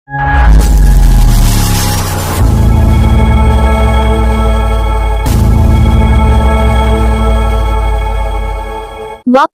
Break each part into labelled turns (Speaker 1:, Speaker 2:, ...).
Speaker 1: वापी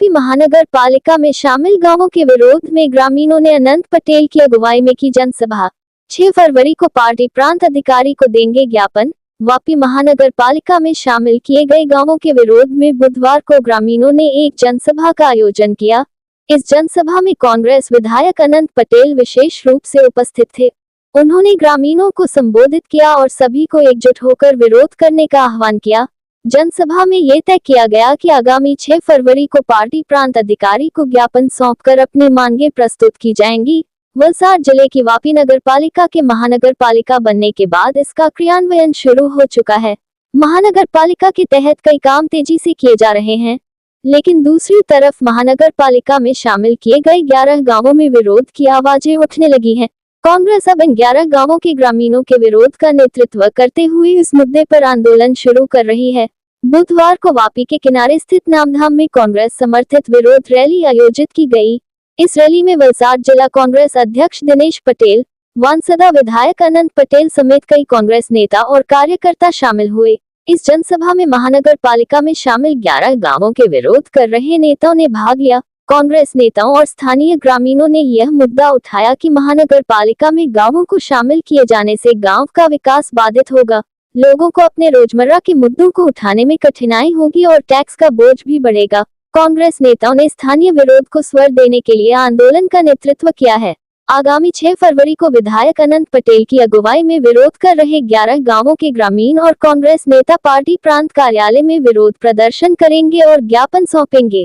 Speaker 1: महानगर पालिका में शामिल गांवों के विरोध में ग्रामीणों ने अनंत पटेल की अगुवाई में की जनसभा। 6 फरवरी को पार्टी प्रांत अधिकारी को देंगे ज्ञापन। वापी महानगर पालिका में शामिल किए गए गांवों के विरोध में बुधवार को ग्रामीणों ने एक जनसभा का आयोजन किया। इस जनसभा में कांग्रेस विधायक अनंत पटेल विशेष रूप से उपस्थित थे। उन्होंने ग्रामीणों को संबोधित किया और सभी को एकजुट होकर विरोध करने का आह्वान किया। जनसभा में ये तय किया गया कि आगामी 6 फरवरी को पार्टी प्रांत अधिकारी को ज्ञापन सौंपकर अपनी मांगें प्रस्तुत की जाएंगी। वलसाड जिले की वापी नगर पालिका के महानगर पालिका बनने के बाद इसका क्रियान्वयन शुरू हो चुका है। महानगर पालिका के तहत कई काम तेजी से किए जा रहे हैं, लेकिन दूसरी तरफ महानगर पालिका में शामिल किए गए 11 गांवों में विरोध की आवाजें उठने लगी हैं। कांग्रेस अब इन 11 गांवों के ग्रामीणों के विरोध का नेतृत्व करते हुए इस मुद्दे पर आंदोलन शुरू कर रही है। बुधवार को वापी के किनारे स्थित नामधाम में कांग्रेस समर्थित विरोध रैली आयोजित की गई। इस रैली में वलसाड जिला कांग्रेस अध्यक्ष दिनेश पटेल, वानसदा विधायक अनंत पटेल समेत कई कांग्रेस नेता और कार्यकर्ता शामिल हुए। इस जनसभा में महानगर पालिका में शामिल 11 गांवों के विरोध कर रहे नेताओं ने भाग लिया। कांग्रेस नेताओं और स्थानीय ग्रामीणों ने यह मुद्दा उठाया कि महानगर पालिका में गांवों को शामिल किए जाने से गांव का विकास बाधित होगा, लोगों को अपने रोजमर्रा के मुद्दों को उठाने में कठिनाई होगी और टैक्स का बोझ भी बढ़ेगा। कांग्रेस नेताओं ने स्थानीय विरोध को स्वर देने के लिए आंदोलन का नेतृत्व किया है। आगामी 6 फरवरी को विधायक अनंत पटेल की अगुवाई में विरोध कर रहे 11 गांवों के ग्रामीण और कांग्रेस नेता पार्टी प्रांत कार्यालय में विरोध प्रदर्शन करेंगे और ज्ञापन सौंपेंगे।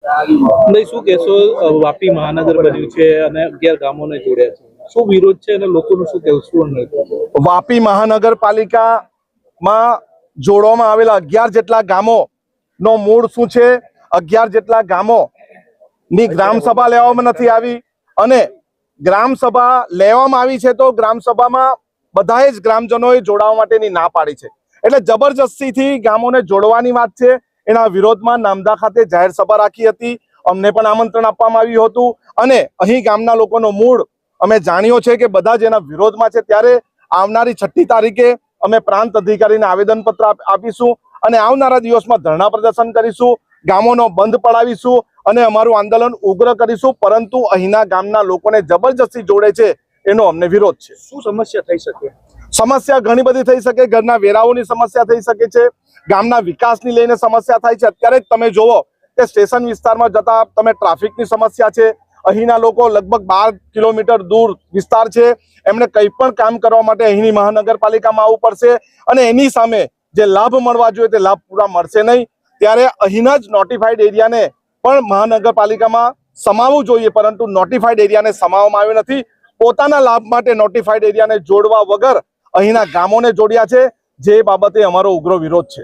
Speaker 2: नहीं શું કહેશો? વાપી મહાનગર બન્યું છે અને 11 ગામોને જોડ્યા છે, શું વિરોધ છે અને લોકોનું શું કહેવું? શું
Speaker 3: વાપી મહાનગરપાલિકામાં જોડવામાં આવેલા 11 જેટલા ગામોનો મૂળ શું છે? 11 જેટલા ગામોની ગ્રામસભા લેવામાં નથી આવી અને ગ્રામસભા લેવામાં આવી છે તો ગ્રામસભામાં બધાએ જ ગ્રામજનોએ જોડાવા માટેની ના પાડી છે, એટલે જબરજસ્તીથી ગામોને જોડવાની વાત છે। એના વિરોધમાં નામદા ખાતે જાહેર સભા રાખી હતી। અમને પણ આમંત્રણ આપવામાં આવ્યું હતું અને અહીં ગામના લોકોનો મૂળ અમે જાણ્યો છે કે બધા જ એના વિરોધમાં છે। ત્યારે આવનારી 6 તારીખે અમે પ્રાંત અધિકારીને આવેદનપત્ર આપીશું અને આવનારા દિવસમાં ધરણા પ્રદર્શન કરીશું, ગામોનો બંધ પડાવીશું અને અમારું આંદોલન ઉગ્ર કરીશું। પરંતુ અહીંના ગામના લોકોને જબરજસ્તી જોડે છે એનો અમને વિરોધ છે।
Speaker 2: શું સમસ્યા થઈ શકે?
Speaker 3: સમસ્યા ઘણી બધી થઈ શકે, ઘરના વેરાઓની સમસ્યા થઈ શકે છે, ગામના વિકાસની લઈને સમસ્યા થાય છે। અત્યારે જ તમે જોવો કે સ્ટેશન વિસ્તારમાં જતા તમે ટ્રાફિકની સમસ્યા છે। અહીંના લોકો લગભગ 12 કિલોમીટર દૂર વિસ્તાર છે, એમણે કંઈ પણ કામ કરવા માટે અહીંની મહાનગરપાલિકામાં આવવું પડશે અને એની સામે જે લાભ મળવા જોઈએ તે લાભ પૂરા મળશે નહીં। ત્યારે અહીંના જ નોટિફાઈડ એરિયાને પણ મહાનગરપાલિકામાં સમાવવું જોઈએ, પરંતુ નોટિફાઈડ એરિયાને સમાવવામાં આવ્યો નથી। પોતાના લાભ માટે નોટિફાઈડ એરિયાને જોડવા વગર અહીંના ગામોને જોડ્યા છે, જે બાબતે અમારો ઉગ્ર વિરોધ છે।